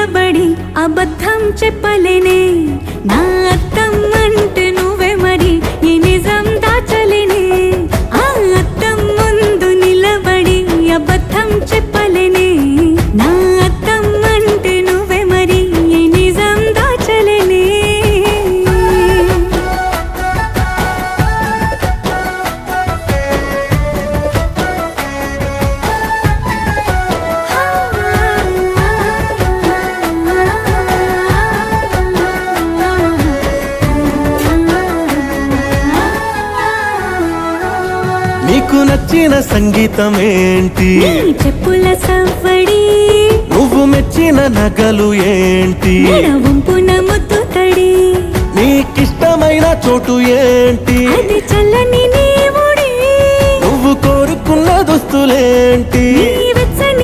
నిలబడి అబద్ధం చెప్పలేనే నా అద్దం అంటే నువ్వే మరి ఈ నిజం దాచలేనే ఆ అద్దం ముందు నిలబడి అబద్ధం చెప్పలేనే నా అద్దం అంటే నువ్వే మరి ఈ నిజం దాచలేనే నీకు నచ్చిన సంగీతం ఏంటి నీ చెప్పుల సవ్వడి నువ్వు మెచ్చిన నగలు ఏంటి వంపున ముద్దు తడి నీకిష్టమైన చోటు ఏంటి అది చల్లని నీ ఒడి నువ్వు కోరుకున్న దుస్తులేంటి నీ